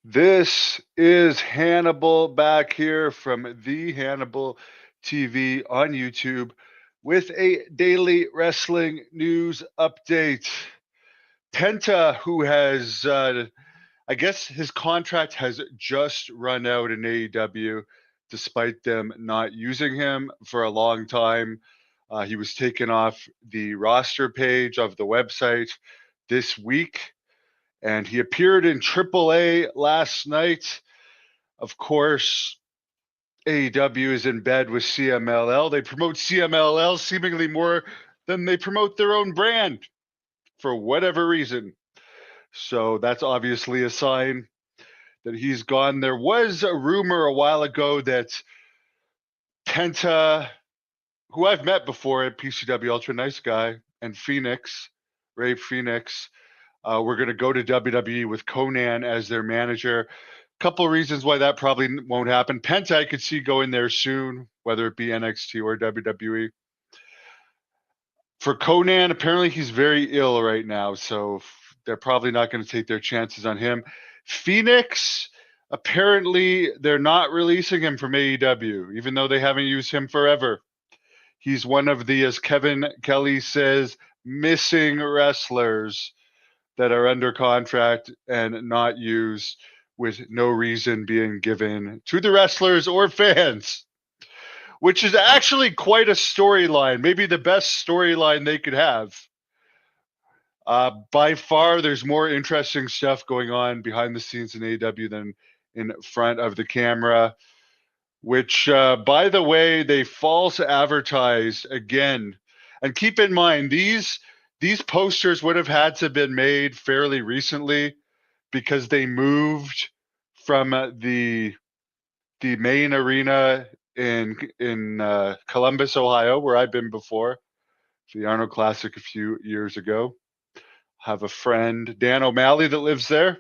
This is Hannibal back here from the Hannibal TV on YouTube with a daily wrestling news update. Penta, who has, I guess his contract has just run out in AEW, despite them not using him for a long time. He was taken off the roster page of the website this week and he appeared in AAA last night. Of course, AEW is in bed with CMLL. They promote CMLL seemingly more than they promote their own brand for whatever reason. So that's obviously a sign that he's gone. There was a rumor a while ago that Penta, who I've met before at PCW, ultra nice guy, and Phoenix, Ray Phoenix, we're going to go to WWE with Conan as their manager. Couple of reasons why that probably won't happen. Penta, I could see going there soon, whether it be NXT or WWE. For Conan, apparently he's very ill right now, so they're probably not going to take their chances on him. Phoenix, apparently they're not releasing him from AEW, even though they haven't used him forever. He's one of the, as Kevin Kelly says, missing wrestlers that are under contract and not used with no reason being given to the wrestlers or fans, which is actually quite a storyline, maybe the best storyline they could have. By far, there's more interesting stuff going on behind the scenes in AEW than in front of the camera, which, by the way, they false advertised again. And keep in mind, these posters would have had to have been made fairly recently because they moved from the main arena in Columbus, Ohio, where I've been before, the Arnold Classic a few years ago. Have a friend, Dan O'Malley, that lives there.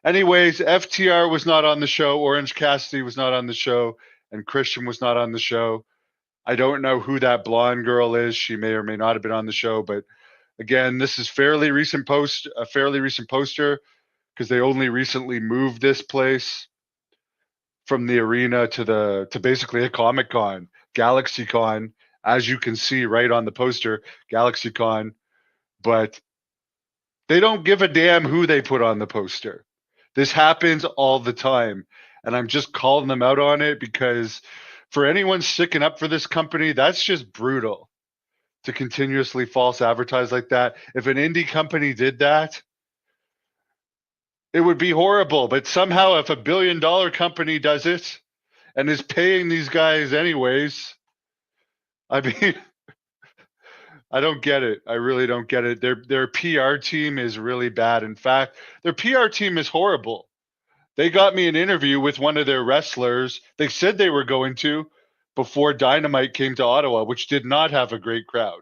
Anyways, FTR was not on the show, Orange Cassidy was not on the show, and Christian was not on the show. I don't know who that blonde girl is. She may or may not have been on the show, but again, this is a fairly recent poster because they only recently moved this place from the arena to basically a Comic Con, Galaxy Con, as you can see right on the poster, Galaxy Con, but they don't give a damn who they put on the poster. This happens all the time, and I'm just calling them out on it because for anyone sticking up for this company, that's just brutal to continuously false advertise like that. If an indie company did that, it would be horrible. But somehow, if $1 billion company does it and is paying these guys anyways, I mean, I don't get it. I really don't get it. Their PR team is really bad. In fact, their PR team is horrible. They got me an interview with one of their wrestlers. They said they were going to before Dynamite came to Ottawa, which did not have a great crowd.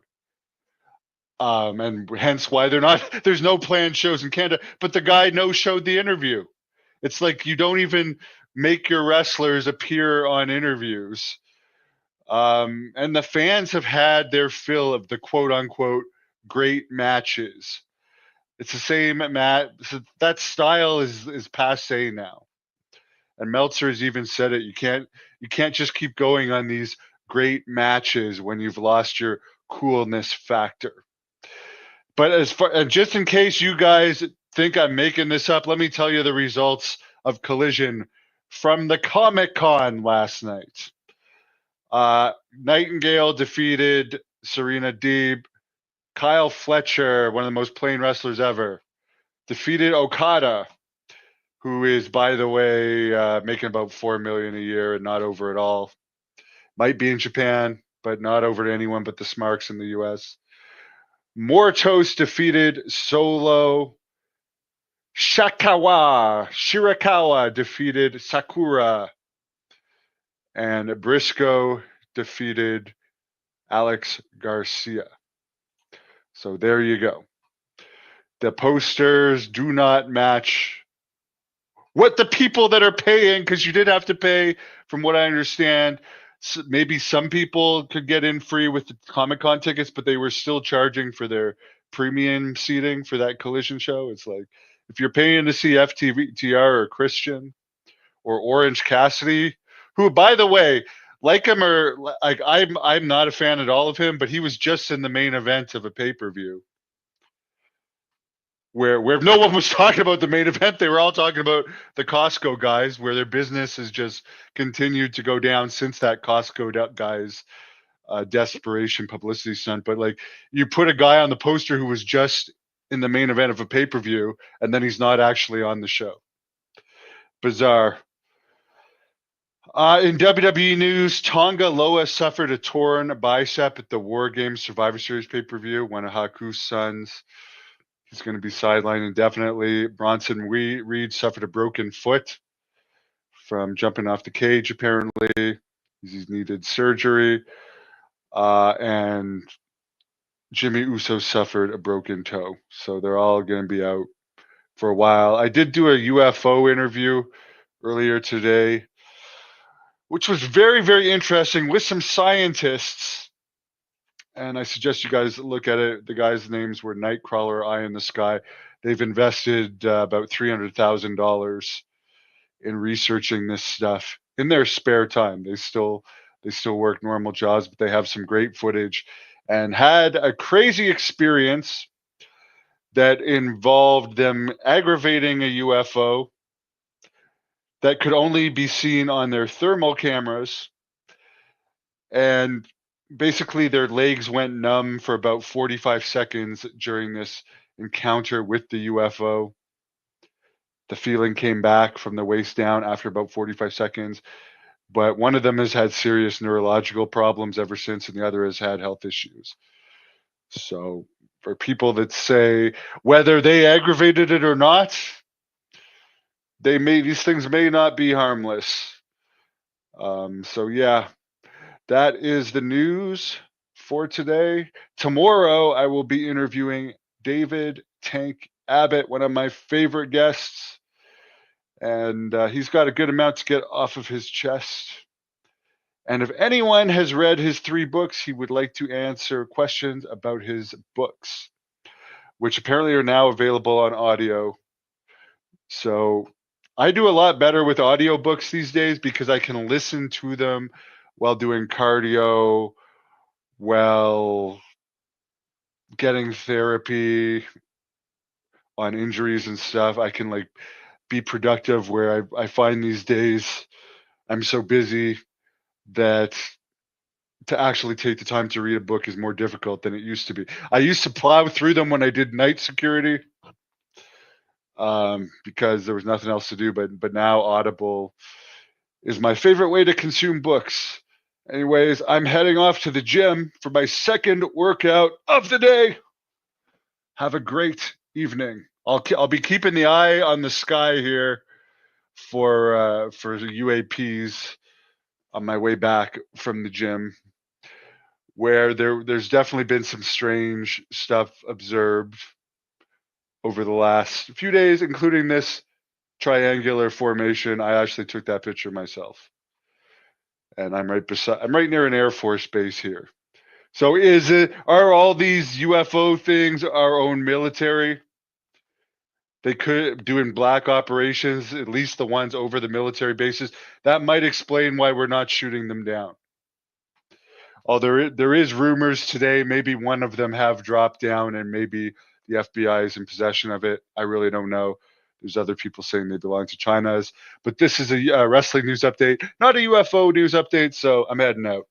And hence why there's no planned shows in Canada. But the guy no showed the interview. It's like you don't even make your wrestlers appear on interviews. And the fans have had their fill of the quote unquote great matches. It's the same match. That style is passe now. And Meltzer has even said it. You can't just keep going on these great matches when you've lost your coolness factor. But just in case you guys think I'm making this up, let me tell you the results of Collision from the Comic Con last night. Nightingale defeated Serena Deeb. Kyle Fletcher, one of the most plain wrestlers ever, defeated Okada, who is, by the way, making about $4 million a year and not over at all. Might be in Japan, but not over to anyone but the Smarks in the U.S. Mortos defeated Solo. Shirakawa defeated Sakura. And Briscoe defeated Alex Garcia. So there you go. The posters do not match what the people that are paying, because you did have to pay, from what I understand. Maybe some people could get in free with the Comic-Con tickets, but they were still charging for their premium seating for that Collision show. It's like, If you're paying to see FTR or Christian or Orange Cassidy, who, by the way, like him or like I'm not a fan at all of him, but he was just in the main event of a pay-per-view where no one was talking about the main event. They were all talking about the Costco guys, where their business has just continued to go down since that Costco guys desperation publicity stunt. But like, you put a guy on the poster who was just in the main event of a pay-per-view, and then he's not actually on the show. Bizarre. In WWE news, Tonga Loa suffered a torn bicep at the War Games Survivor Series pay-per-view. One of Haku's sons. He's going to be sidelined indefinitely. Bronson Reed suffered a broken foot from jumping off the cage, apparently. He's needed surgery. And Jimmy Uso suffered a broken toe. So they're all going to be out for a while. I did do a UFO interview earlier today, which was very, very interesting with some scientists. And I suggest you guys look at it. The guys' names were Nightcrawler, Eye in the Sky. They've invested about $300,000 in researching this stuff in their spare time. They still work normal jobs, but they have some great footage and had a crazy experience that involved them aggravating a UFO that could only be seen on their thermal cameras. And basically their legs went numb for about 45 seconds during this encounter with the UFO. The feeling came back from the waist down after about 45 seconds. But one of them has had serious neurological problems ever since, and the other has had health issues. So for people that say whether they aggravated it or not, these things may not be harmless. So yeah, that is the news for today. Tomorrow, I will be interviewing David Tank Abbott, one of my favorite guests. And he's got a good amount to get off of his chest. And if anyone has read his 3 books, he would like to answer questions about his books, which apparently are now available on audio. So I do a lot better with audiobooks these days because I can listen to them while doing cardio, while getting therapy on injuries and stuff. I can like be productive, where I find these days I'm so busy that to actually take the time to read a book is more difficult than it used to be. I used to plow through them when I did night security because there was nothing else to do. But now Audible is my favorite way to consume books. Anyways, I'm heading off to the gym for my second workout of the day. Have a great evening. I'll be keeping the eye on the sky here for UAPs on my way back from the gym, where there's definitely been some strange stuff observed over the last few days, including this triangular formation. I actually took that picture myself, and I'm right near an Air Force base here. So are all these UFO things our own military? They could doing black operations, at least the ones over the military bases. That might explain why we're not shooting them down. Oh, there is rumors today. Maybe one of them have dropped down, and maybe the FBI is in possession of it. I really don't know. There's other people saying they belong to China's, but this is a wrestling news update, not a UFO news update. So I'm heading out.